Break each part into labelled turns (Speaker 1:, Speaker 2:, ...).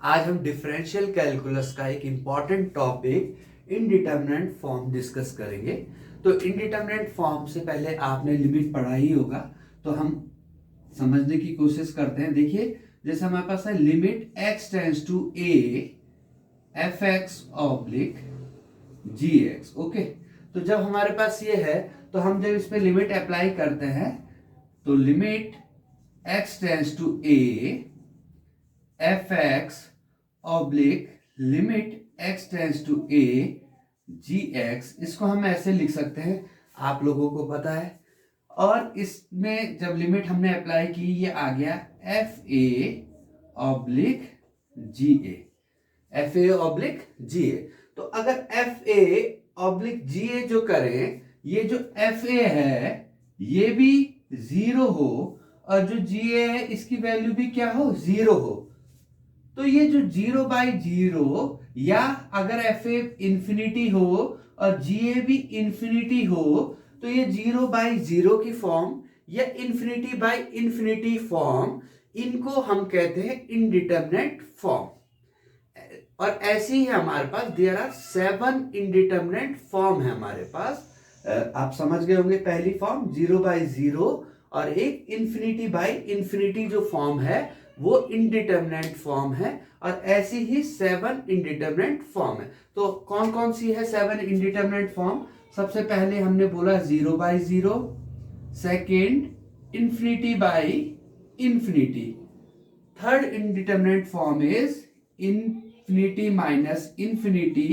Speaker 1: आज हम differential calculus का एक इंपॉर्टेंट टॉपिक इनडिटरमिनेंट फॉर्म डिस्कस करेंगे। तो इनडिटरमिनेंट फॉर्म से पहले आपने लिमिट पढ़ा ही होगा, तो हम समझने की कोशिश करते हैं। देखिए, जैसे हमारे पास है limit x tends to a f x oblique g x. Okay, तो जब हमारे पास ये है तो हम जब इसमें लिमिट अप्लाई करते हैं तो limit x tends to a f x oblique limit x tends to a g x, इसको हम ऐसे लिख सकते हैं, आप लोगों को पता है। और इसमें जब लिमिट हमने अप्लाई की, ये आ गया F A oblique G A, F A oblique G A. तो अगर एफ ए ऑब्लिक जी ए जो करें, ये जो एफ ए है ये भी जीरो हो और जो जी ए है इसकी वैल्यू भी क्या हो, जीरो हो, तो ये जो जीरो बाई जीरो, या अगर एफ ए इंफिनिटी हो और जी ए भी इंफिनिटी हो, तो ये जीरो बाई जीरो की फॉर्म या इंफिनिटी बाई इंफिनिटी फॉर्म, इनको हम कहते हैं इनडिटरमिनेट फॉर्म। और ऐसे ही हमारे पास देयर आर 7 इनडिटरमिनेट फॉर्म है हमारे पास। आप समझ गए होंगे, पहली फॉर्म जीरो बाई जीरो और एक इंफिनिटी बाई इंफिनिटी जो फॉर्म है वो इनडिटरमिनेट फॉर्म है, और ऐसी ही 7 इनडिटरमिनेट फॉर्म है। तो कौन कौन सी है 7 इनडिटरमिनेट फॉर्म? सबसे पहले हमने बोला zero by zero, second infinity by infinity, third indeterminate form is infinity minus infinity,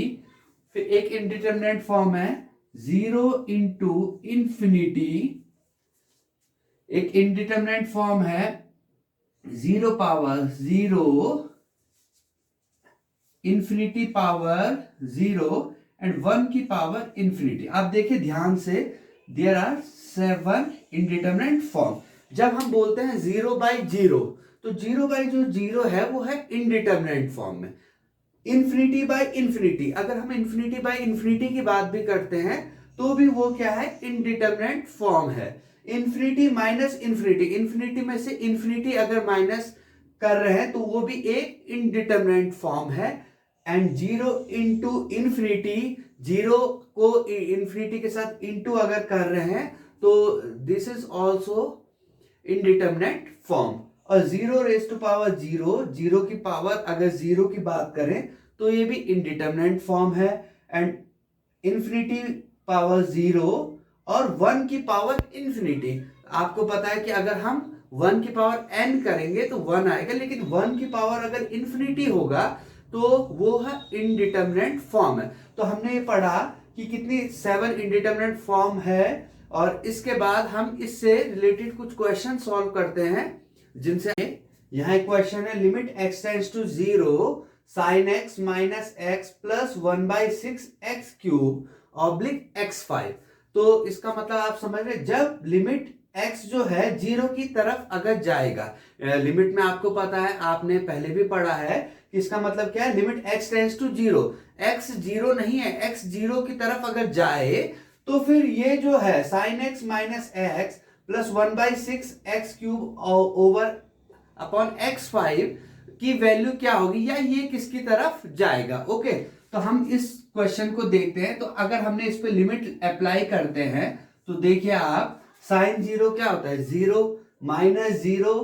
Speaker 1: फिर एक इनडिटरमिनेट फॉर्म है जीरो इंटू इंफिनिटी, एक इनडिटरमिनेट फॉर्म है zero power zero, infinity power zero and 1 की पावर इंफिनिटी। आप देखिए ध्यान से, देयर आर 7 इनडिटरमिनेट फॉर्म। जब हम बोलते हैं जीरो बाई जीरो, तो जीरो बाई जो जीरो है वो है इनडिटरमिनेट फॉर्म में। इंफिनिटी बाई इंफिनिटी, अगर हम इंफिनिटी बाई इंफिनिटी की बात भी करते हैं तो भी वो क्या है, इनडिटरमिनेट फॉर्म है। इंफिनिटी माइनस इंफिनिटी, इंफिनिटी में से इंफिनिटी अगर माइनस कर रहे हैं तो वो भी एक इनडिटरमिनेट फॉर्म है। And zero into infinity, zero को इंफिनिटी के साथ इंटू अगर कर रहे हैं तो this is also indeterminate form. और zero raise to power zero, zero की पावर अगर जीरो की बात करें तो ये भी इनडिटरमिनेट फॉर्म है। एंड इंफिनिटी पावर जीरो और 1 की पावर इंफिनिटी, आपको पता है कि अगर हम 1 की पावर n करेंगे तो 1 आएगा, लेकिन 1 की पावर अगर इंफिनिटी होगा तो वो है इनडिटरमिनेट फॉर्म है। तो हमने ये पढ़ा कि कितनी 7 इनडिटरमिनेट फॉर्म है, और इसके बाद हम इससे रिलेटेड कुछ क्वेश्चन सॉल्व करते हैं, जिनसे यहाँ एक क्वेश्चन है limit x tends to zero sine x minus x plus 1/6 x cube oblique x5। तो इसका मतलब आप समझ रहे, जब लिमिट x जो है जीरो की तरफ अगर जाएगा, लिमिट में आपको पता है, आपने पहले भी पढ़ा है कि इसका मतलब क्या है, limit x tends to zero, x zero नहीं है, x जीरो की तरफ अगर जाए तो फिर ये जो है sine x minus x plus 1/6 x cube over upon x5 की वैल्यू क्या होगी, या ये किसकी तरफ जाएगा। ओके, तो हम इस क्वेश्चन को देखते हैं। तो अगर हमने इस पे लिमिट अप्लाई करते हैं तो देखिए आप, साइन जीरो क्या होता है, zero minus zero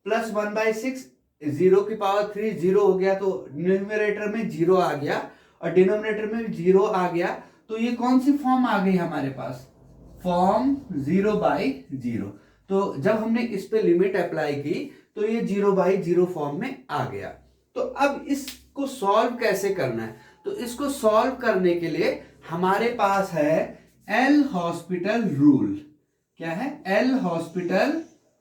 Speaker 1: plus 1/6, zero की पावर 3 जीरो हो गया, तो न्यूमरेटर में जीरो आ गया और डिनोमिनेटर में जीरो आ गया। तो ये कौन सी फॉर्म आ गई हमारे पास, फॉर्म जीरो बाई जीरो। तो जब हमने इस पे लिमिट अप्लाई की तो ये जीरो बाई जीरो फॉर्म में आ गया। तो अब इसको सॉल्व कैसे करना है, तो इसको सॉल्व करने के लिए हमारे पास है एल हॉस्पिटल रूल। क्या है, एल हॉस्पिटल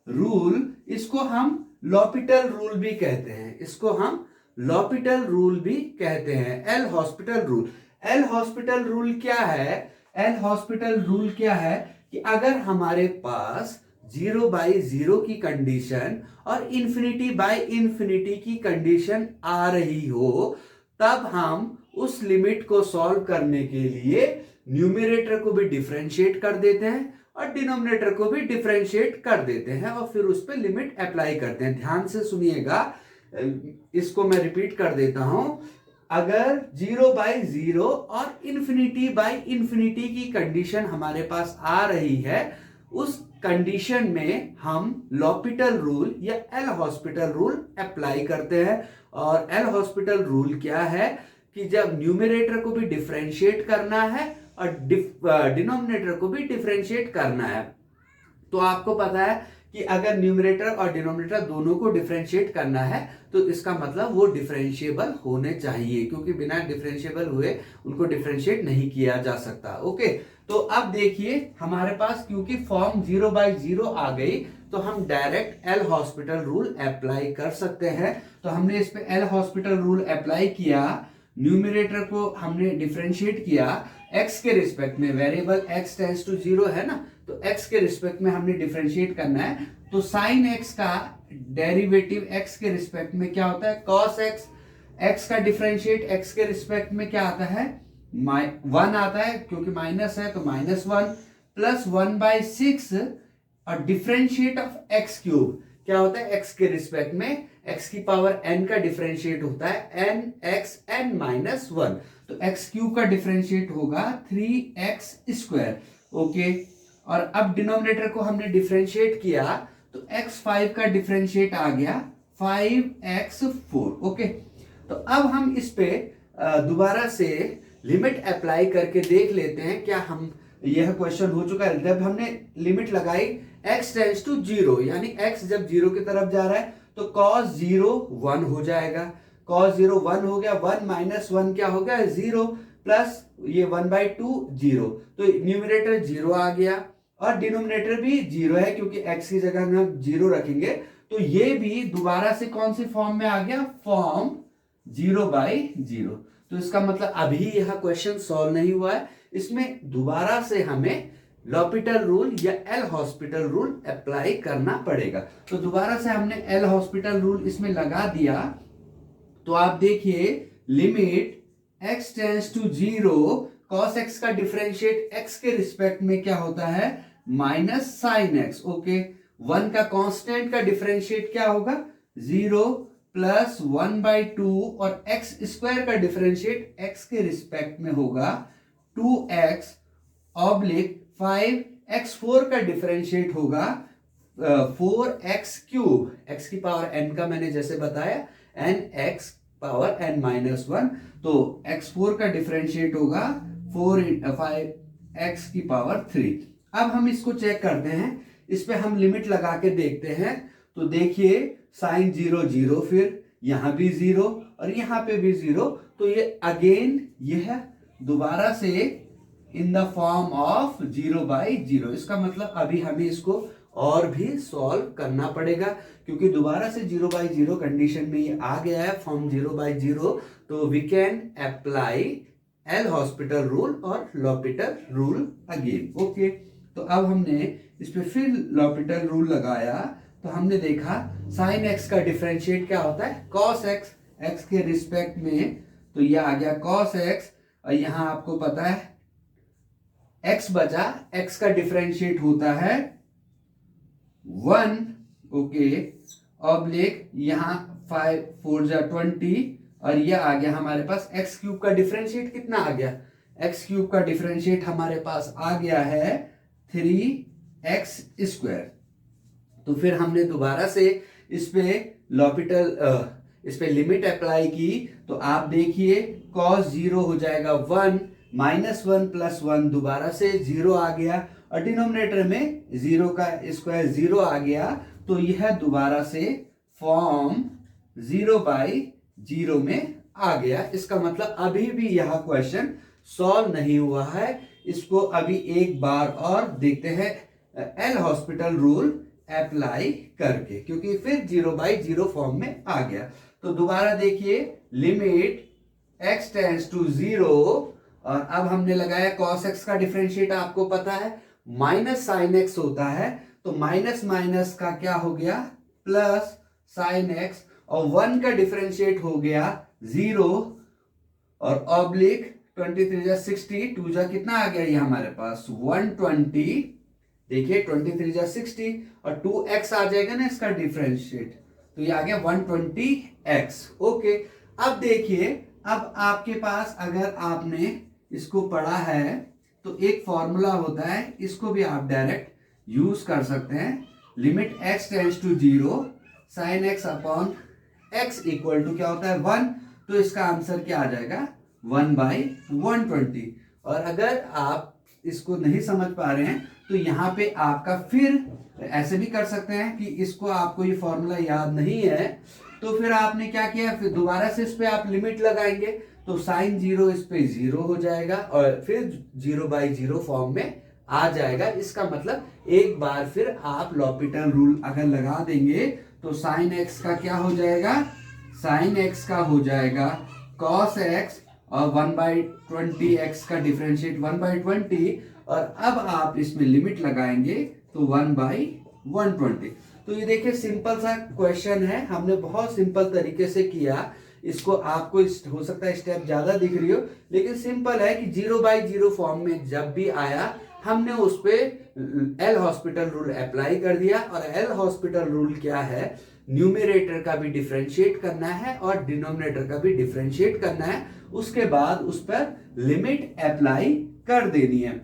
Speaker 1: रूल, इसको हम लॉपिटल रूल भी कहते हैं, इसको हम लॉपिटल रूल भी कहते हैं, L hospital rule. L hospital rule क्या है, एल हॉस्पिटल रूल क्या है कि अगर हमारे पास जीरो बाई जीरो की कंडीशन और इंफिनिटी बाई इंफिनिटी की कंडीशन आ रही हो, तब हम उस लिमिट को सॉल्व करने के लिए न्यूमरेटर को भी डिफरेंशिएट कर देते हैं और डिनोमिनेटर को भी डिफरेंशिएट कर देते हैं, और फिर उस पर लिमिट अप्लाई करते हैं। ध्यान से सुनिएगा, इसको मैं रिपीट कर देता हूं, अगर 0/0 और इन्फिनिटी की कंडीशन हमारे पास आ रही है, उस कंडीशन में हम l'Hopital रूल या एल हॉस्पिटल रूल अप्लाई करते हैं। और एल हॉस्पिटल रूल क्या है कि जब न्यूमरेटर को भी डिफरेंशिएट करना है और डिनोमिनेटर को भी डिफरेंशिएट करना है, तो आपको पता है कि अगर न्यूमरेटर और डिनोमिनेटर दोनों को डिफरेंशिएट करना है तो इसका मतलब वो डिफरेंशिएबल होने चाहिए, क्योंकि बिना डिफरेंशिएबल हुए उनको डिफरेंशिएट नहीं किया जा सकता। ओके, तो अब देखिए हमारे पास क्योंकि फॉर्म 0/0 आ गई, तो हम direct L hospital rule apply कर सकते हैं। तो हमने इस पे एल हॉस्पिटल रूल अप्लाई किया, न्यूमरेटर को हमने डिफरेंशिएट किया x के रिस्पेक्ट में, वेरिएबल x टेंड्स टू 0 है ना, तो x के रिस्पेक्ट में हमने डिफरेंशिएट करना है। तो साइन x का डेरिवेटिव x के रिस्पेक्ट में क्या होता है, cos x। x का डिफरेंशिएट x के रिस्पेक्ट में क्या आता है, 1 आता है, क्योंकि माइनस है तो -1 प्लस 1/6 और डिफरेंशिएट ऑफ x क्यूब क्या होता है, x के रिस्पेक्ट में x की पावर n का डिफरेंशिएट होता है n(x(n-1), तो x क्यूब का डिफरेंशिएट होगा 3x²। ओके, और अब डिनोमिनेटर को हमने डिफरेंशिएट किया तो x5 का डिफरेंशिएट आ गया 5x4। ओके, तो अब हम इस पे दोबारा से लिमिट अप्लाई करके देख लेते हैं क्या हम, यह क्वेश्चन हो चुका है। जब हमने लिमिट लगाई x टेंड्स टू 0, यानी x जब 0 की तरफ जा रहा है तो cos 0 1 हो जाएगा, cos 0 1 हो गया, 1 - 1 क्या हो गया 0, प्लस ये 1/2 0, तो न्यूमरेटर 0 आ गया और डिनोमिनेटर भी 0 है, क्योंकि x की जगह हम 0 रखेंगे, तो ये भी दोबारा से कौन सी फॉर्म में आ गया, फॉर्म 0/0। तो इसका मतलब अभी यह क्वेश्चन सॉल्व नहीं हुआ है, इसमें दोबारा से हमें l'Hopital रूल या एल हॉस्पिटल रूल अप्लाई करना पड़ेगा। तो दोबारा से हमने एल हॉस्पिटल रूल इसमें लगा दिया, तो आप देखिए limit x tends to 0, cos x का डिफरेंशिएट x के रिस्पेक्ट में क्या होता है, -sin x। ओके, 1 का कांस्टेंट का डिफरेंशिएट क्या होगा 0 प्लस 1/2 और x² का डिफरेंशिएट x के रिस्पेक्ट में होगा 2x ऑब्लिक 5x4 का डिफरेंशिएट होगा 4x³, x की पावर n का मैंने जैसे बताया n(x पावर n-1), तो x4 का डिफरेंशिएट होगा 5x की पावर 3। अब हम इसको चेक करते हैं, इस पे हम लिमिट लगा के देखते हैं। तो देखिए साइन 0 0, फिर यहां भी 0 और यहां पे भी 0, तो ये अगेन यह दोबारा से इन द फॉर्म ऑफ 0/0। इसका मतलब अभी हमें इसको और भी सॉल्व करना पड़ेगा, क्योंकि दोबारा से 0/0 कंडीशन में ये आ गया है फॉर्म 0/0। तो we can apply L'Hopital rule और l'Hopital रूल अगेन। ओके, तो अब हमने इस पे फिर l'Hopital रूल लगाया, तो हमने देखा साइन x का डिफरेंशिएट क्या होता है, cos x, x के रिस्पेक्ट में, तो ये आ गया cos x, और यहां आपको पता है x बचा, x का डिफरेंशिएट होता है 1। ओके, ऑब्लिक यहां 5 4 जा 20, और यह आ गया हमारे पास x³ का डिफरेंशिएट कितना आ गया, x³ का डिफरेंशिएट हमारे पास आ गया है 3x²। तो फिर हमने दोबारा से इस पे l'Hopital इस पे लिमिट अप्लाई की, तो आप देखिए cos 0 हो जाएगा 1, -1 प्लस 1 दोबारा से 0 आ गया, और डिनोमिनेटर में 0 का स्क्वायर 0 आ गया, तो यह दोबारा से फॉर्म 0/0 में आ गया। इसका मतलब अभी भी यह क्वेश्चन सॉल्व नहीं हुआ है, इसको अभी एक बार और देखते हैं एल हॉस्पिटल रूल अप्लाई करके, क्योंकि फिर 0/0 फॉर्म में आ गया। तो दोबारा देखिए लिमिट x टेंड्स टू 0, और अब हमने लगाया cos x का डिफरेंशिएट आपको पता है -sin x होता है, तो माइनस माइनस का क्या हो गया प्लस sin x, और 1 का डिफरेंशिएट हो गया 0, और ऑब्लिक 23 जा 60, 2 जा कितना आ गया ये हमारे पास 120, देखिए 23 जा 60 और 2x आ जाएगा ना इसका डिफरेंशिएट, तो ये आ गया 120x। ओके, अब देखिए, अब आपके पास अगर आपने इसको पढ़ा है तो एक फॉर्मूला होता है, इसको भी आप डायरेक्ट यूज कर सकते हैं। Limit x tends to 0 sine x upon x equal to क्या होता है 1। तो इसका आंसर क्या आ जाएगा 1/120। और अगर आप इसको नहीं समझ पा रहे हैं तो यहाँ पे आपका फिर ऐसे भी कर सकते हैं कि इसको आपको ये फॉर्मूला याद नहीं है तो फिर आपने क्या किया, फिर दोबारा से इस पे आप लिमिट लगाएंगे तो साइन 0 इस पे 0 हो जाएगा और फिर 0/0 फॉर्म में आ जाएगा। इसका मतलब एक बार फिर आप लॉपिटल रूल अगर लगा देंगे तो साइन x का क्या हो जाएगा, साइन x का हो जाएगा cos x और 1/20x का डिफरेंशिएट 1/20 और अब आप इसमें लिमिट लगाएंगे तो 1/120। तो ये देखिए सिंपल सा क्वेश्चन है, हमने बहुत सिंपल तरीके से किया। इसको आपको हो सकता है स्टेप ज्यादा दिख रही हो, लेकिन सिंपल है कि 0/0 फॉर्म में जब भी आया हमने उस पे एल हॉस्पिटल रूल अप्लाई कर दिया। और एल हॉस्पिटल रूल क्या है, न्यूमरेटर का भी डिफरेंशिएट करना है और डिनोमिनेटर का भी डिफरेंशिएट करना है, उसके बाद उस पर लिमिट अप्लाई कर देनी है।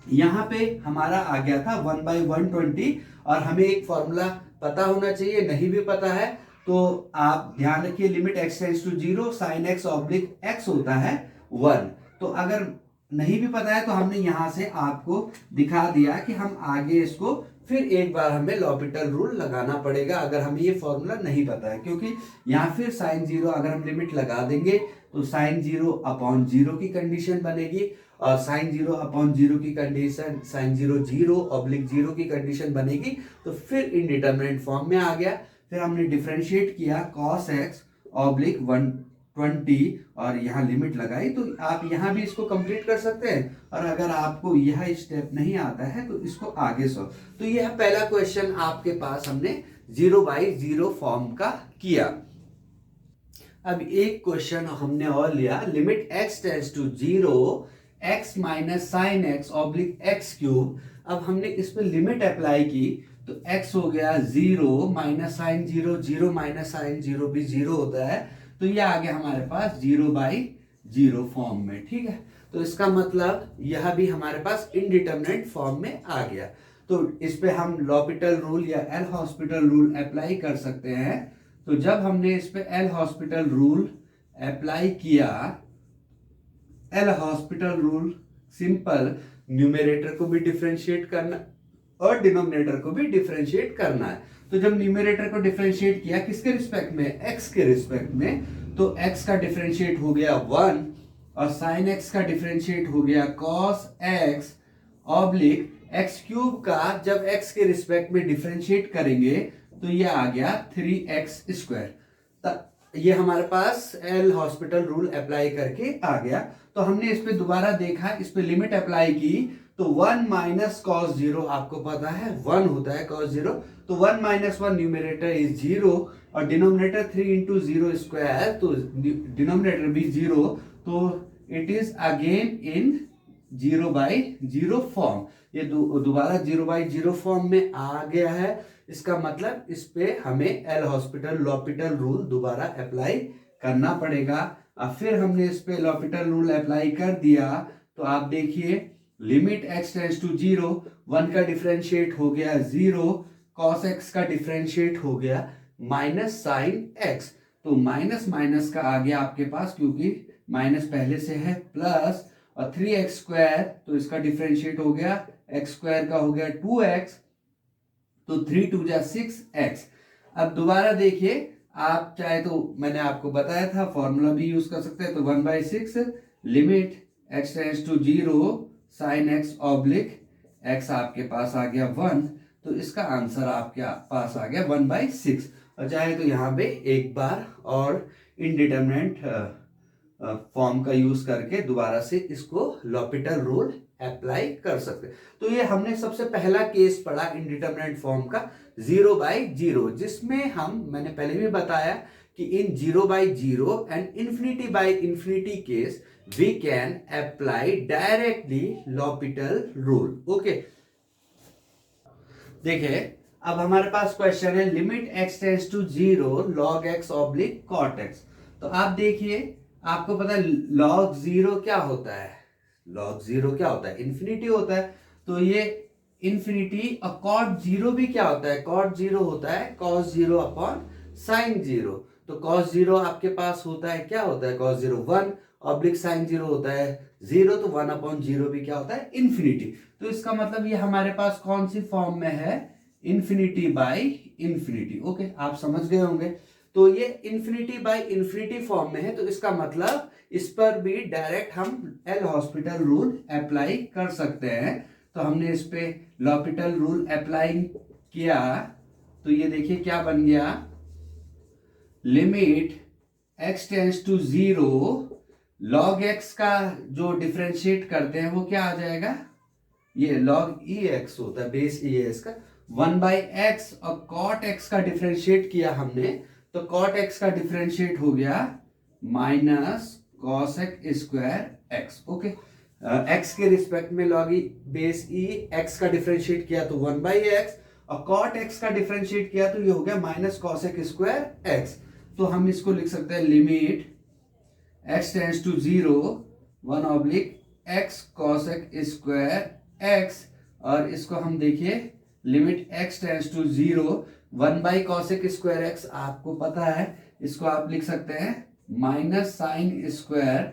Speaker 1: यहाँ पे हमारा आ गया था 1/120 और हमें एक फॉर्मूला पता होना चाहिए, नहीं भी पता है तो आप ध्यान रखिए limit x tends to 0 sine x oblique x होता है 1। तो अगर नहीं भी पता है तो हमने यहां से आपको दिखा दिया कि हम आगे इसको फिर एक बार हमें लॉपिटल रूल लगाना पड़ेगा अगर हमें ये फॉर्मूला नहीं पता है, क्योंकि यहाँ फिर साइन 0 अगर हम लिमिट लगा देंगे तो साइन 0/0 की कंडीशन बनेगी और साइन 0/0 की कंडीशन साइन 0/0 की कंडीशन बनेगी। तो फिर इनडिटरमिनेट फॉर्म में आ गया। फिर हमने डिफरेंशिएट किया cos x ऑब्लिक 120 और यहाँ लिमिट लगाई। तो आप यहाँ भी इसको कंप्लीट कर सकते हैं और अगर आपको यह स्टेप नहीं आता है तो इसको आगे सॉल्व। तो यह पहला क्वेश्चन आपके पास हमने 0/0 फॉर्म का किया। अब एक क्वेश्चन हमने और लिया, limit x tends to 0 x minus sine x oblique x cube. अब हमने इस पर लिमिट अप्लाई की तो x हो गया 0 माइनस साइन 0, 0 माइनस साइन 0 भी 0 होता है, तो ये आ गया हमारे पास 0/0 फॉर्म में। ठीक है, तो इसका मतलब यह भी हमारे पास इनडिटरमिनेट फॉर्म में आ गया। तो इस पे हम लॉपिटल रूल या एल हॉस्पिटल रूल अप्लाई कर सकते हैं। तो जब हमने इस पे एल हॉस्पिटल रूल अप्लाई किया, L hospital rule simple, numerator को भी डिफरेंशिएट करना और डिनोमिनेटर को भी डिफरेंशिएट करना है। तो जब न्यूमरेटर को डिफरेंशिएट किया किसके रिस्पेक्ट में, x के रिस्पेक्ट में, तो x का डिफरेंशिएट हो गया 1 और साइन x का डिफरेंशिएट हो गया cos x oblique x cube का जब x के रिस्पेक्ट में डिफरेंशिएट करेंगे तो ये आ गया 3x²। ये हमारे पास एल हॉस्पिटल रूल अप्लाई करके आ गया। तो हमने इस पे दोबारा देखा, इस पे लिमिट अप्लाई की तो 1 माइनस cos 0 आपको पता है 1 होता है cos 0, तो 1 माइनस 1 न्यूमरेटर इज 0 और डिनोमिनेटर 3 इंटू 0 स्क्वायर, तो डिनोमिनेटर भी 0, तो it is again in 0/0 form. ये दोबारा 0/0 फॉर्म में आ गया है। इसका मतलब इस पे हमें एल हॉस्पिटल लॉपिटल रूल दोबारा अप्लाई करना पड़ेगा। अब फिर हमने इस पे लॉपिटल रूल अप्लाई कर दिया तो आप देखिए लिमिट x टेंड्स टू 0, 1 का डिफरेंशिएट हो गया 0, cos x का डिफरेंशिएट हो गया माइनस साइन x। तो माइनस माइनस का आ गया आपके पास, क्योंकि माइनस पहले से है, प्लस और 3x², तो इसका डिफरेंशिएट हो गया x² का हो गया 2x, तो 3 2 जा 6x। अब दोबारा देखिए, आप चाहे तो मैंने आपको बताया था फॉर्मूला भी यूज कर सकते हैं, तो 1/6 limit x tends to 0 sine x oblique x आपके पास आ गया 1, तो इसका आंसर आपके पास आ गया 1/6। और चाहे तो यहाँ पे एक बार और इनडिटरमिनेट फॉर्म का यूज करके दोबारा से इसको लॉपिटल रूल अप्लाई कर सकते। तो ये हमने सबसे पहला केस पढ़ा इनडिटरमिनेट फॉर्म का 0/0, जिसमें मैंने पहले भी बताया कि इन 0/0 and infinity case we can apply directly l'Hopital rule. Okay. देखिए अब हमारे पास क्वेश्चन है limit x tends to 0 log x oblique cot x। तो आप देखिए, आपको पता है log 0 क्या होता है, log 0 क्या होता है, इन्फिनिटी होता है। तो ये इन्फिनिटी और cot 0 भी क्या होता है, cot 0 होता है cos 0 अपॉन sin 0। तो cos 0 आपके पास होता है, क्या होता है cos 0 1 ऑब्लिक sin 0 होता है 0, तो 1 अपॉन 0 भी क्या होता है इन्फिनिटी। तो इसका मतलब ये हमारे पास कौन सी फॉर्म में है, इन्फिनिटी बाय इन्फिनिटी। ओके, आप समझ गए होंगे। तो ये इन्फिनिटी बाय इन्फिनिटी फॉर्म में है, तो इसका मतलब इस पर भी डायरेक्ट हम एल हॉस्पिटल रूल अप्लाई कर सकते हैं। तो हमने इस पे l'Hopital रूल अप्लाई किया, तो ये देखिए क्या बन गया, limit x tends to 0 log x का जो डिफरेंशिएट करते हैं वो क्या आ जाएगा, ये log ex होता है, बेस e है इसका 1/x, और cot x का डिफरेंशिएट किया हमने, तो cot x का डिफरेंशिएट हो गया minus cosec square x। Okay, x के रिस्पेक्ट में log e base e x का डिफरेंशिएट किया तो 1/x, और cot x का डिफरेंशिएट किया तो ये हो गया माइनस cosec स्क्वायर x। तो हम इसको लिख सकते हैं limit x tends to 0 1 oblique x cosec square x, और इसको हम देखिए limit x tends to 0 1/cosec square x, आपको पता है इसको आप लिख सकते हैं minus sine square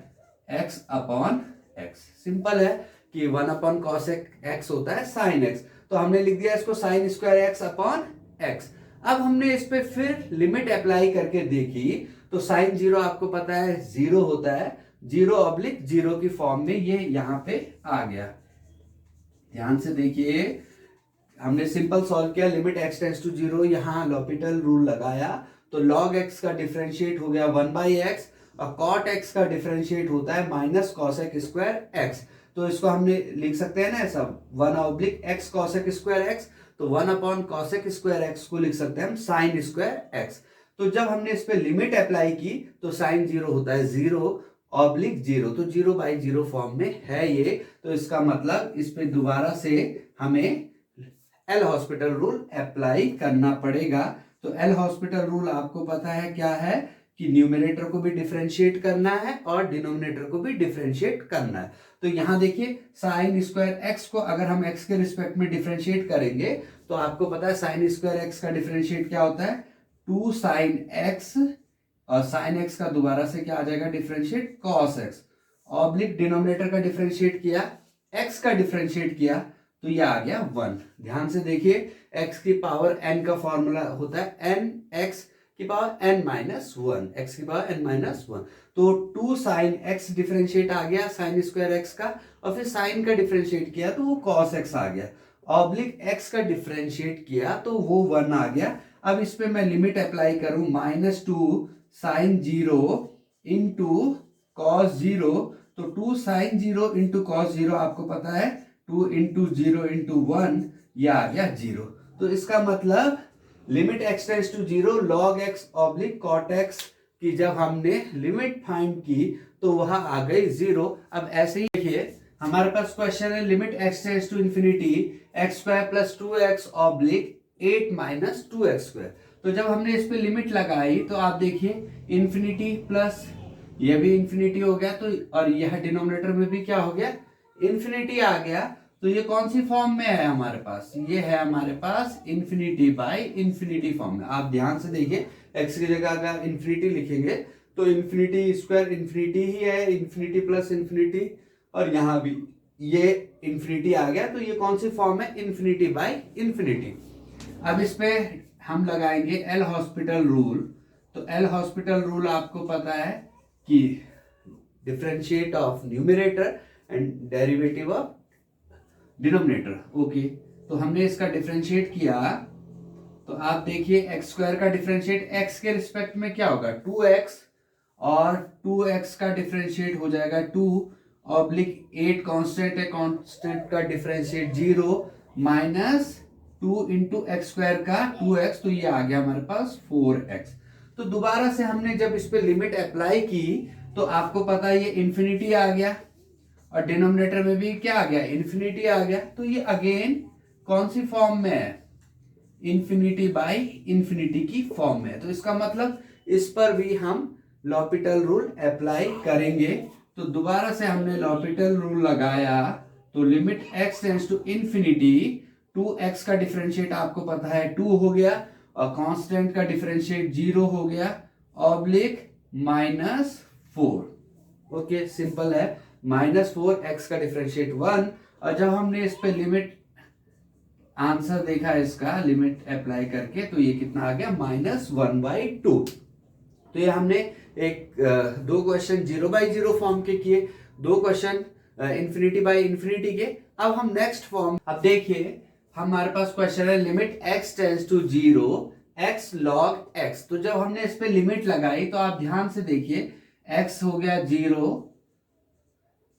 Speaker 1: x upon x। Simple है कि 1 अपॉन cosec x होता है साइन x, तो हमने लिख दिया इसको sign square x upon x। अब हमने इस पे फिर लिमिट अप्लाई करके देखी, तो साइन 0 आपको पता है 0 होता है, 0 ऑब्लिक 0 की फॉर्म में ये यहां पे आ गया। ध्यान से देखिए, हमने सिंपल सॉल्व किया, लिमिट x टेंड्स टू 0, यहां l'Hopital रूल लगाया, तो log x का डिफरेंशिएट हो गया 1/x, और cot x का डिफरेंशिएट होता है माइनस cosec स्क्वायर x। तो इसको हमने लिख सकते हैं ना ऐसा 1 oblique x cosec square x, तो 1 अपॉन cosec स्क्वायर x को लिख सकते हैं हम साइन स्क्वायर x। तो जब हमने इस पे लिमिट अप्लाई की तो साइन 0 होता है 0 ऑब्लिक 0, तो 0/0 फॉर्म में है ये। तो इसका मतलब इस पे दोबारा से हमें एल हॉस्पिटल रूल अप्लाई करना पड़ेगा। तो एल हॉस्पिटल रूल आपको पता है क्या है, कि न्यूमरेटर को भी डिफरेंशिएट करना है और डिनोमिनेटर को भी डिफरेंशिएट करना है। तो यहां देखिए साइन स्क्वायर एक्स को अगर हम एक्स के रिस्पेक्ट में डिफरेंशिएट करेंगे, तो आपको पता है साइन स्क्वायर एक्स का डिफरेंशिएट क्या होता है 2 साइन एक्स, और साइन एक्स का दोबारा से क्या आ जाएगा differentiate cos x, oblique denominator का डिफरेंशिएट किया, एक्स का डिफरेंशिएट किया, तो ये आ गया 1। ध्यान से देखिए, x की पावर n का फॉर्मूला होता है n x की पावर n माइनस 1, x की पावर n माइनस 1। तो 2 साइन x डिफरेंशिएट आ गया साइन स्क्वायर x का, और फिर साइन का डिफरेंशिएट किया तो वो cos x आ गया, ऑब्लिक x का डिफरेंशिएट किया तो वो 1 आ गया। अब इस पे मैं लिमिट अप्लाई करूं -2 साइन 0 इंटू कॉस 0, तो 2 साइन 0 इंटू कॉस 0 आपको पता है 2 इंटू 0 इंटू 1, ये आ गया 0। तो इसका मतलब limit x tends to 0 log x oblique cot x की जब हमने लिमिट फाइंड की तो वहां आ गई 0। अब ऐसे ही देखिए, हमारे पास क्वेश्चन है limit x tends to infinity x square plus 2x oblique 8 minus 2x square. तो जब हमने इस पे लिमिट लगाई तो आप देखिए इंफिनिटी प्लस ये भी इंफिनिटी हो गया, तो और यह डिनोमिनेटर में भी क्या हो गया इंफिनिटी आ गया। तो ये कौन सी फॉर्म में है हमारे पास, ये है हमारे पास इंफिनिटी बाय इंफिनिटी फॉर्म में। आप ध्यान से देखिए, x की जगह अगर इंफिनिटी लिखेंगे तो इंफिनिटी स्क्वायर इंफिनिटी ही है, इंफिनिटी प्लस इंफिनिटी, और यहां भी ये इंफिनिटी आ गया, तो ये कौन सी फॉर्म है इंफिनिटी बाय इंफिनिटी। अब इस पे हम लगाएंगे एल हॉस्पिटल रूल। तो एल हॉस्पिटल रूल आपको पता है कि differentiate of numerator and derivative of denominator. Okay, तो हमने इसका डिफरेंशिएट किया, तो आप देखिए एक्स स्क्वायर का डिफरेंशिएट एक्स के रिस्पेक्ट में क्या होगा 2x, और 2x का डिफरेंशिएट हो जाएगा 2 ऑब्लिक 8 कांस्टेंट है, कांस्टेंट का differentiate 0 minus 2 into x square का 2x, तो ये आ गया हमारे पास 4x। तो दोबारा से हमने जब इस पे लिमिट अप्लाई की तो आपको पता है ये इंफिनिटी आ गया, और डिनोमिनेटर में भी क्या आ गया इंफिनिटी आ गया। तो ये अगेन कौन सी फॉर्म में है इंफिनिटी बाय इंफिनिटी की फॉर्म में। तो इसका मतलब इस पर भी हम लॉपिटल रूल अप्लाई करेंगे। तो दोबारा से हमने लॉपिटल रूल लगाया, तो limit x tends to infinity, 2x का डिफरेंशिएट आपको पता है 2 हो गया, और कांस्टेंट का डिफरेंशिएट 0 हो गया, ऑब्लिक -4। ओके, सिंपल है। -4x का डिफरेंशिएट 1, और जब हमने इस पे लिमिट आंसर देखा इसका लिमिट अप्लाई करके, तो ये कितना आ गया -1/2। तो ये हमने दो क्वेश्चन 0/0 फॉर्म के किए, दो क्वेश्चन इंफिनिटी बाय इंफिनिटी के। अब हम नेक्स्ट फॉर्म, अब देखिए हमारे पास क्वेश्चन है limit x tends to 0 x log x। तो जब हमने इस पे लिमिट लगाई तो आप ध्यान से देखिए, x हो गया 0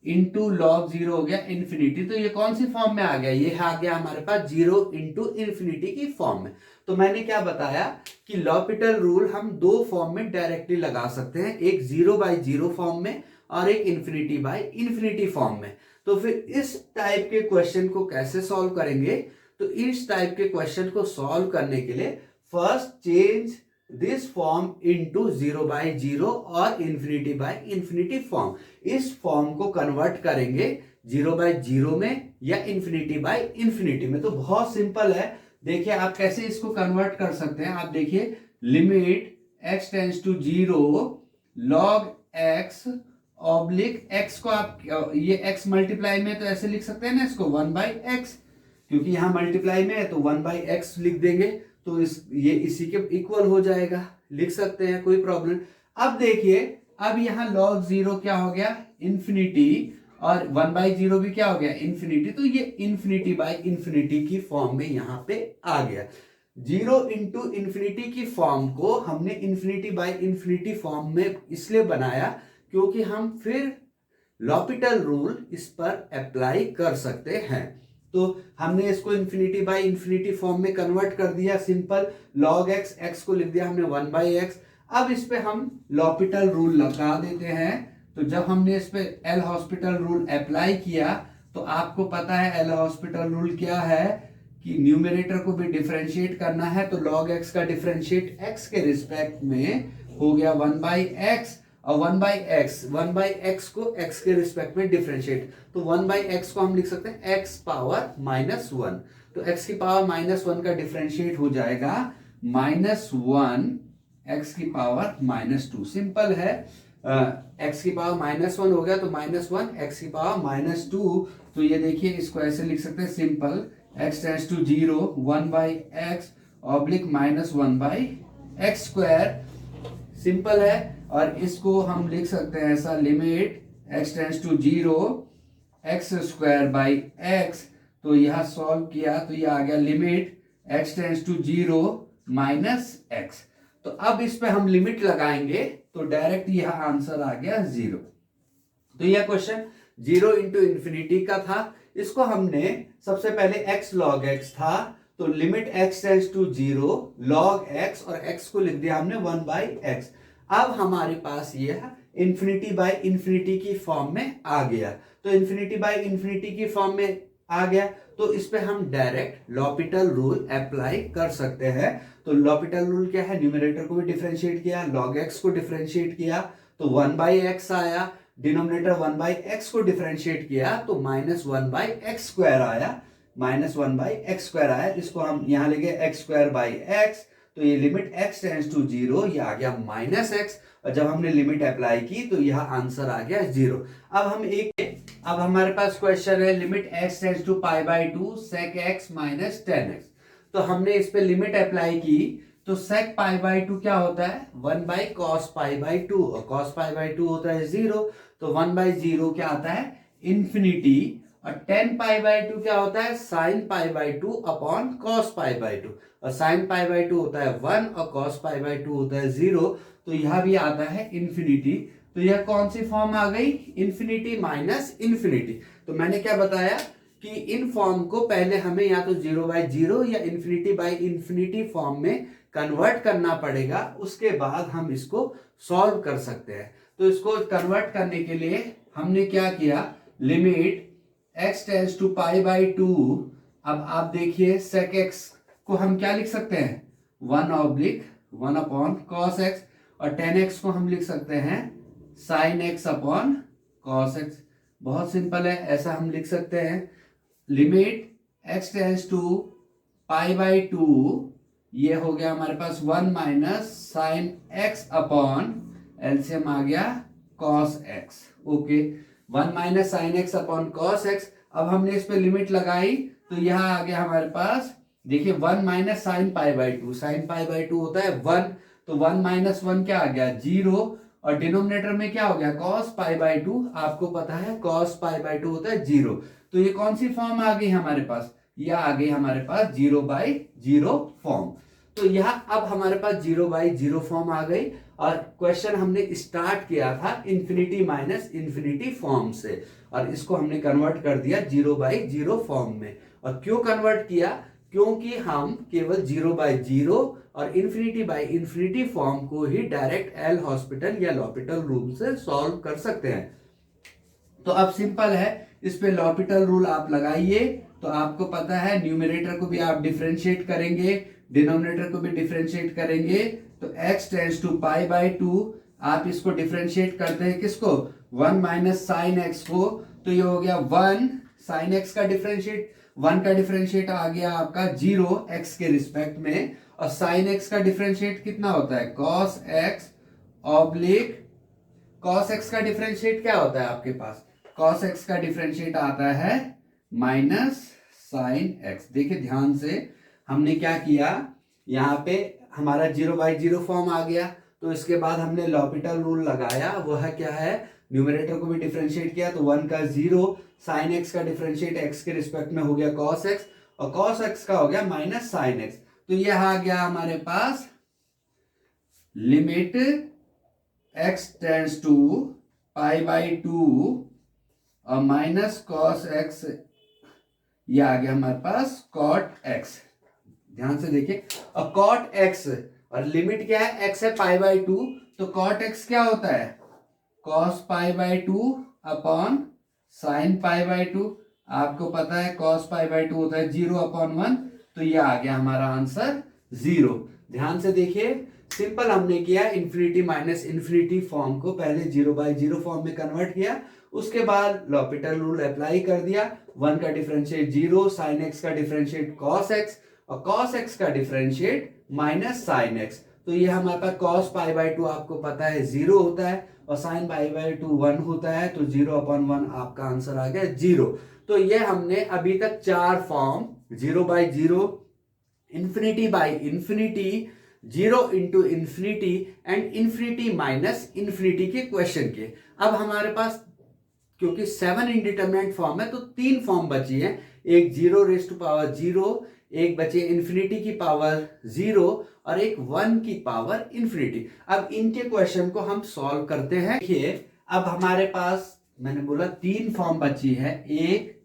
Speaker 1: इंटू लॉग 0 हो गया इंफिनिटी। तो ये कौन सी फॉर्म में आ गया, ये आ गया हमारे पास 0 इंटू इंफिनिटी की फॉर्म में। तो मैंने क्या बताया कि लॉपिटल रूल हम दो फॉर्म में डायरेक्टली लगा सकते हैं, एक 0/0 फॉर्म में और एक इंफिनिटी बाय इंफिनिटी फॉर्म में। तो फिर इस टाइप के क्वेश्चन को कैसे सॉल्व करेंगे, तो इस टाइप के क्वेश्चन को सॉल्व करने के लिए first change this form into 0/0 और इंफिनिटी बाय इंफिनिटी फॉर्म। इस फॉर्म को कन्वर्ट करेंगे 0/0 में या इंफिनिटी बाय इंफिनिटी में। तो बहुत सिंपल है, देखिए आप कैसे इसको कन्वर्ट कर सकते हैं। आप देखिए limit x tends to 0 log x oblique x को आप ये x मल्टीप्लाई में तो ऐसे लिख सकते हैं ना इसको 1/x, क्योंकि यहां मल्टीप्लाई में है तो 1/x लिख देंगे, तो ये इसी के इक्वल हो जाएगा, लिख सकते हैं, कोई प्रॉब्लम। अब देखिए, अब यहाँ log 0 क्या हो गया इंफिनिटी, और 1/0 भी क्या हो गया इंफिनिटी। तो ये इंफिनिटी बाय इंफिनिटी की फॉर्म में यहाँ पे आ गया। 0 इंटू इंफिनिटी की फॉर्म को हमने इंफिनिटी बाय इंफिनिटी फॉर्म में इसलिए बनाया क्योंकि हम फिर लॉपिटल रूल इस पर अप्लाई कर सकते हैं। तो हमने इसको इंफिनिटी बाय इंफिनिटी फॉर्म में कन्वर्ट कर दिया, सिंपल log x को लिख दिया हमने 1/x। अब इस पे हम लॉपिटल रूल लगा देते हैं। तो जब हमने इस पे एल हॉस्पिटल रूल अप्लाई किया, तो आपको पता है एल हॉस्पिटल रूल क्या है कि न्यूमरेटर को भी डिफरेंशिएट करना है, तो log x का डिफरेंशिएट x के रिस्पेक्ट में हो गया 1/x, और 1/x को x के रिस्पेक्ट में डिफरेंशिएट, तो 1/x को हम लिख सकते हैं x पावर -1। तो x की पावर -1 का डिफरेंशिएट हो जाएगा -1 x की पावर -2। सिंपल है, x की पावर -1 हो गया तो -1 x की पावर -2। तो ये देखिए इसको ऐसे लिख सकते हैं simple, x tends to 0 1/x oblique -1/x²। Simple है, और इसको हम लिख सकते हैं ऐसा limit x tends to 0 x²/x। तो यह सॉल्व किया तो यह आ गया limit x tends to 0 -x। तो अब इस पे हम लिमिट लगाएंगे तो डायरेक्ट यह आंसर आ गया 0। तो यह क्वेश्चन 0 इंटू इंफिनिटी का था। इसको हमने सबसे पहले x log x था, तो limit x tends to 0 log x, और x को लिख दिया हमने 1/x। अब हमारे पास यह इंफिनिटी बाय इंफिनिटी की फॉर्म में आ गया। तो इंफिनिटी बाय इंफिनिटी की फॉर्म में आ गया, तो इस पे हम डायरेक्ट लॉपिटल रूल अप्लाई कर सकते हैं। तो लॉपिटल रूल क्या है, न्यूमरेटर को भी डिफरेंशिएट किया, log x को डिफरेंशिएट किया तो 1/x आया, डिनोमिनेटर 1/x को डिफरेंशिएट किया तो -1/x² आया, -1/x² आया। इसको हम यहां लेंगे x²/x, तो ये लिमिट x टेंड्स टू 0, ये आ गया -x, और जब हमने लिमिट अप्लाई की तो यह आंसर आ गया 0। अब हमारे पास क्वेश्चन है limit x tends to π/2 sec x - 10x। तो हमने इस पे लिमिट अप्लाई की, तो sec π/2 क्या होता है 1/cos π/2, और cos π/2 होता है 0, तो 1/0 क्या आता है इंफिनिटी, और 10 π/2 क्या होता है sin π/2 अपॉन cos π/2, और sin π/2 होता है 1 और cos π/2 होता है 0, तो यह भी आता है इंफिनिटी। तो यह कौन सी फॉर्म आ गई इंफिनिटी माइनस इंफिनिटी। तो मैंने क्या बताया कि इन फॉर्म को पहले हमें या तो 0/0 या इंफिनिटी बाय इंफिनिटी फॉर्म में कन्वर्ट करना पड़ेगा, उसके बाद हम इसको सॉल्व कर सकते हैं। तो इसको कन्वर्ट करने के लिए हमने क्या किया, लिमिट x टेंड्स टू π/2। अब आप देखिए sec x को हम क्या लिख सकते हैं, 1 अपॉन कॉस एक्स, और tan x को हम लिख सकते हैं sin x upon cos x. बहुत सिंपल है, ऐसा हम लिख सकते हैं। लिमिट x टेंस टू π/2, ये हो गया हमारे पास 1 minus sine x upon LCM आ गया cos x. Okay, 1 minus sine x upon cos x. अब हमने इस पे लिमिट लगाई तो यहाँ आ गया हमारे पास, देखिए 1 माइनस साइन π/2, साइन π/2 होता है 1, तो 1 माइनस 1 क्या आ गया 0, और डिनोमिनेटर में क्या हो गया cos π/2, आपको पता है cos π/2 होता है 0। तो ये कौन सी फॉर्म आ गई हमारे पास, ये आ गई हमारे पास 0/0 फॉर्म। तो यहाँ अब हमारे पास 0/0 फॉर्म आ गई, और क्वेश्चन हमने स्टार्ट किया था इन्फिनिटी माइनस इन्फिनिटी फॉर्म से, और इसको हमने कन्वर्ट कर दिया 0/0 फॉर्म में। और क्यों कन्वर्ट किया, क्योंकि हम केवल 0/0 और इन्फिनिटी फॉर्म को ही डायरेक्ट एल हॉस्पिटल या लॉपिटल रूल से सॉल्व कर सकते हैं। तो अब सिंपल है, इस पे लॉपिटल रूल आप लगाइए, तो आपको पता है न्यूमरेटर को भी आप डिफरेंशिएट करेंगे, डिनोमिनेटर को भी डिफरेंशिएट करेंगे। तो x टेंस टू π/2, आप इसको डिफरेंशिएट करते हैं किसको, 1 माइनस साइन एक्स को, तो ये हो गया 1 साइन एक्स का डिफरेंशिएट, 1 का डिफरेंशिएट आ गया आपका 0 x के रिस्पेक्ट में, और साइन x का डिफरेंशिएट कितना होता है cos x oblique, cos x का डिफरेंशिएट क्या होता है आपके पास, cos x का डिफरेंशिएट आता है माइनस साइन x। देखिए ध्यान से, हमने क्या किया, यहाँ पे हमारा 0/0 फॉर्म आ गया, तो इसके बाद हमने लॉपिटल रूल लगाया, वह क्या है, न्यूमरेटर को भी डिफरेंशिएट किया, तो 1 का 0, साइन एक्स का डिफरेंशिएट x के रिस्पेक्ट में हो गया cos x, और cos x का हो गया माइनस साइन x। तो यह आ गया हमारे पास लिमिट x टेंड्स टू π/2 और माइनस cos x, यह आ गया हमारे पास cot x। ध्यान से देखिए, और cot x, और लिमिट क्या है, x है π/2, तो cot x क्या होता है cos π/2 अपॉन साइन π/2, आपको पता है cos π/2 होता है 0/1, तो ये आ गया हमारा आंसर 0। ध्यान से देखिए, सिंपल हमने किया, इन्फिनिटी माइनस इन्फिनिटी फॉर्म को पहले 0/0 फॉर्म में कन्वर्ट किया, उसके बाद लॉपिटल रूल अप्लाई कर दिया, 1 का डिफरेंशिएट 0, साइन एक्स का डिफरेंशिएट cos x, और cos x का डिफरेंशिएट माइनस साइन x। तो ये हमारे पास cos π/2 आपको पता है 0 होता है, और साइन π/2 1 होता है, तो 0/1 आपका आंसर आ गया 0। तो ये हमने अभी तक 4 form 0/0, infinity by infinity, 0 into infinity and infinity minus infinity के क्वेश्चन के। अब हमारे पास क्योंकि 7 इंडिटरमिनेट फॉर्म है, तो 3 फॉर्म बची है, एक 0⁻0, एक बचे इन्फिनिटी की पावर 0, और एक 1 की पावर इन्फिनिटी। अब इनके क्वेश्चन को हम सॉल्व करते हैं। देखिए, अब हमारे पास मैंने बोला 3 फॉर्म बची है, एक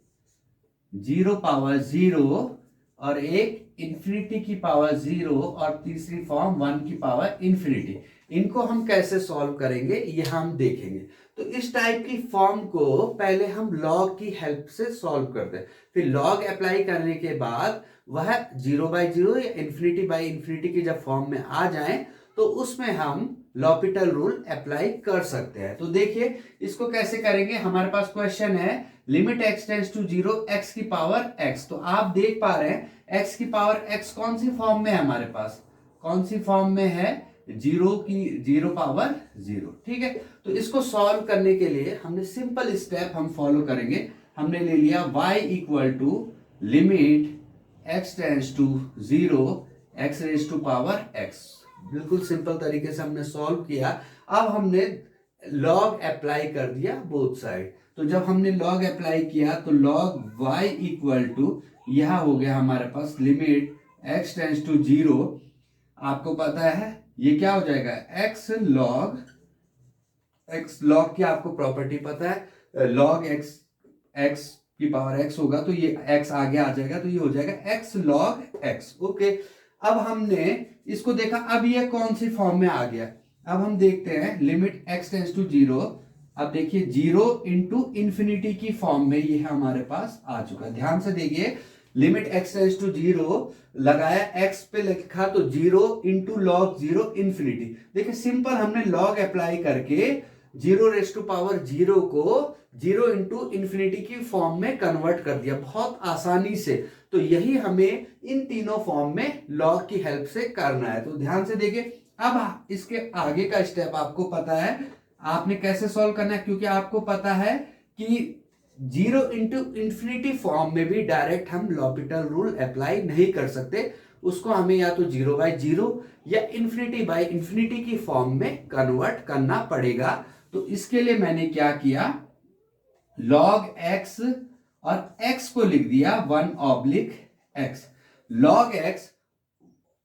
Speaker 1: 0⁻0 और एक इन्फिनिटी की पावर 0, और तीसरी फॉर्म 1 की पावर इन्फिनिटी। इनको हम कैसे सॉल्व करेंगे ये हम देखेंगे। तो इस टाइप की फॉर्म को पहले हम लॉग की हेल्प से सॉल्व करते हैं, फिर लॉग अप्लाई करने के बाद वह 0/0 या इन्फिनिटी बाई इन्फिनिटी की जब फॉर्म में आ जाए, तो उसमें हम लॉपिटल रूल अप्लाई कर सकते हैं। तो देखिए इसको कैसे करेंगे। हमारे पास क्वेश्चन है limit x tends to 0 x की पावर x। तो आप देख पा रहे हैं x की पावर x कौन सी फॉर्म में है, हमारे पास कौन सी फॉर्म में है, 0/0। ठीक है, तो इसको सॉल्व करने के लिए हमने सिंपल स्टेप हम फॉलो करेंगे। हमने ले लिया y equal to limit x tends to 0 x raise to power x। बिल्कुल सिंपल तरीके से हमने सॉल्व किया। अब हमने लॉग अप्लाई कर दिया बोथ साइड। तो जब हमने लॉग अप्लाई किया तो लॉग y इक्वल टू, यह हो गया हमारे पास लिमिट x टेंड्स टू 0, आपको पता है ये क्या हो जाएगा x लॉग की आपको प्रॉपर्टी पता है, लॉग x की पावर x होगा, तो ये x आगे आ जाएगा, तो ये हो जाएगा x log x। ओके, अब हमने इसको देखा, अब ये कौन सी फॉर्म में आ गया। अब हम देखते हैं लिमिट x टेंड्स टू 0। अब देखिए 0 इंटू इन्फिनिटी की फॉर्म में ये हमारे पास आ चुका है। ध्यान से देखिए, limit x tends to zero लगाया, x पे लिखा तो 0 इंटू लॉग 0 इंफिनिटी। देखिए सिंपल, हमने लॉग अप्लाई करके 0 को 0 इंटू इंफिनिटी की फॉर्म में कन्वर्ट कर दिया बहुत आसानी से। तो यही हमें इन तीनों फॉर्म में लॉग की हेल्प से करना है। तो ध्यान से देखिए, अब इसके आगे का स्टेप आपको पता है आपने कैसे सॉल्व करना है, क्योंकि आपको पता है कि 0 इंटू इंफिनिटी फॉर्म में भी डायरेक्ट हम लॉपिटल रूल अप्लाई नहीं कर सकते, उसको हमें या तो 0/0 या इंफिनिटी बाय इंफिनिटी की फॉर्म में कन्वर्ट करना पड़ेगा। तो इसके लिए मैंने क्या किया, log x और x को लिख दिया 1/x, log x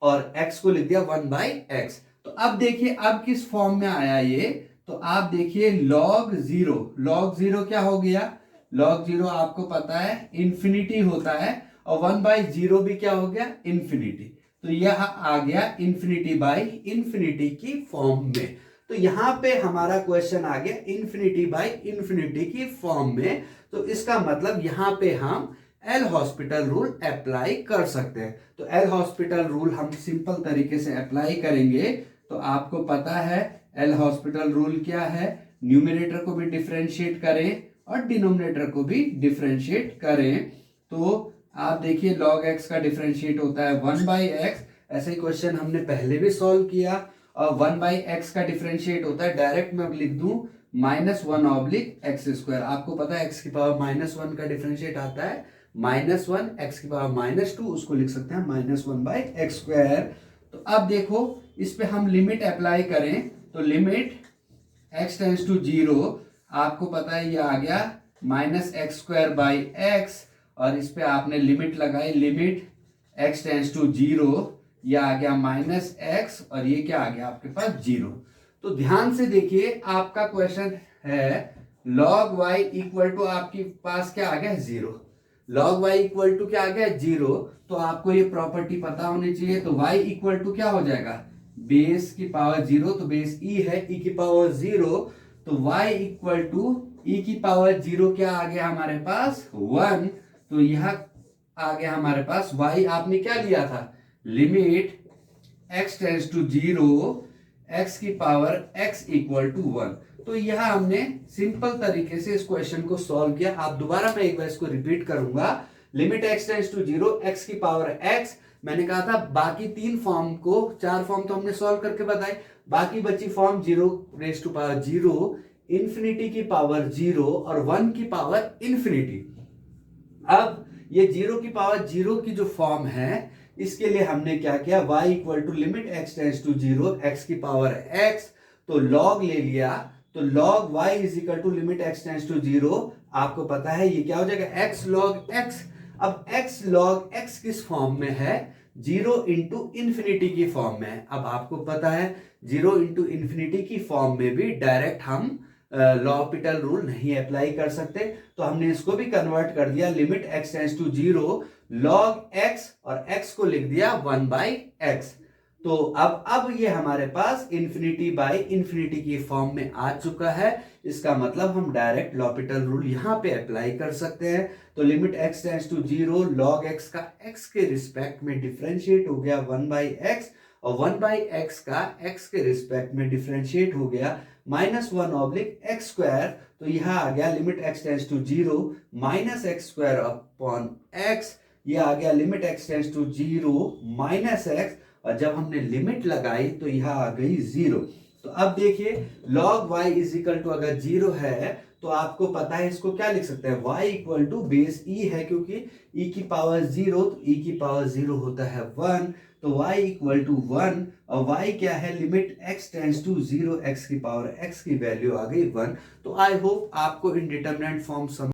Speaker 1: और x को लिख दिया 1/x। तो अब देखिए अब किस फॉर्म में आया ये, तो आप देखिए log 0 क्या हो गया, log 0 आपको पता है इंफिनिटी होता है, और 1/0 भी क्या हो गया, इंफिनिटी। तो यह आ गया इंफिनिटी बाय इंफिनिटी की फॉर्म में। तो यहां पे हमारा क्वेश्चन आ गया इंफिनिटी बाय इंफिनिटी की फॉर्म में। तो इसका मतलब यहां पे हम एल हॉस्पिटल रूल अप्लाई कर सकते हैं। तो एल हॉस्पिटल रूल हम सिंपल तरीके से अप्लाई करेंगे। तो आपको पता है एल हॉस्पिटल रूल क्या है, न्यूमरेटर को भी डिफरेंशिएट करें और डिनोमिनेटर को भी डिफरेंशिएट करें। तो आप देखिए log x का डिफरेंशिएट होता है 1/x, ऐसे ही क्वेश्चन हमने पहले भी सॉल्व किया। और 1/x का डिफरेंशिएट होता है, डायरेक्ट मैं लिख दूं -1/x²। आपको पता है x की पावर -1 का डिफरेंशिएट आता है -1, x की पावर -2, उसको लिख सकते हैं -1/x²। तो अब देखो इस पे हम लिमिट अप्लाई करें, तो लिमिट x टेंस टू 0, आपको पता है ये आ गया -x²/x, और इस पे आपने लिमिट लगाई, लिमिट x टेंस टू 0, ये आ गया -x, और ये क्या आ गया आपके पास 0। तो ध्यान से देखिए आपका क्वेश्चन है log y इक्वल टू आपके पास क्या आ गया 0, log y इक्वल टू क्या आ गया 0। तो आपको ये प्रॉपर्टी पता होनी चाहिए। तो y इक्वल टू क्या हो जाएगा, बेस की पावर 0, तो बेस e है, e की पावर 0, तो y इक्वल टू e की पावर 0 क्या आ गया हमारे पास 1। तो यह आ गया हमारे पास y, आपने क्या लिया था, limit x tends to 0, x की पावर x इक्वल टू 1। तो यह हमने सिंपल तरीके से इस क्वेश्चन को सॉल्व किया। आप दोबारा मैं एक बार इसको रिपीट करूंगा, limit x tends to 0, x की पावर x। मैंने कहा था बाकी 3 फॉर्म को, 4 फॉर्म तो हमने सॉल्व करके बताए, बाकी बची फॉर्म 0⁻0, इंफिनिटी की पावर 0 और 1 की पावर इंफिनिटी। अब ये 0 की पावर 0 की जो फॉर्म है, इसके लिए हमने क्या किया, y equal to limit x tends to 0, x की पावर x, तो log ले लिया। तो log y is equal to limit x tends to 0, आपको पता है ये क्या हो जाएगा, x log x। अब x log x किस फॉर्म में है, 0 इंटू इंफिनिटी की फॉर्म में है। अब आपको पता है 0 इंटू इंफिनिटी की फॉर्म में भी डायरेक्ट हम लॉपिटल रूल नहीं अप्लाई कर सकते। तो हमने इसको भी कन्वर्ट कर दिया, limit x tends to 0, log x, और x को लिख दिया 1/x। तो अब ये हमारे पास इंफिनिटी बाय इंफिनिटी की फॉर्म में आ चुका है। इसका मतलब हम डायरेक्ट लॉपिटल रूल यहां पे अप्लाई कर सकते हैं। तो limit x tends to 0, log x का x के रिस्पेक्ट में डिफरेंशिएट हो गया 1/x, और 1/x का x के रिस्पेक्ट में डिफरेंशिएट हो गया -1/x²। तो यह आ गया limit x tends to 0 -x²/x, ये आ गया limit x tends to 0 -x, और जब हमने लिमिट लगाई तो यह आ गई 0। तो अब देखिए log y is equal to अगर 0 है तो आपको पता है इसको क्या लिख सकते हैं, y equal to base e है, क्योंकि e की पावर 0, तो e की पावर 0 होता है 1, तो y इक्वल टू 1, और y क्या है, limit x tends to 0, x की पावर x की वैल्यू आ गई 1। तो आई होप आपको इनडिटरमिनेट फॉर्म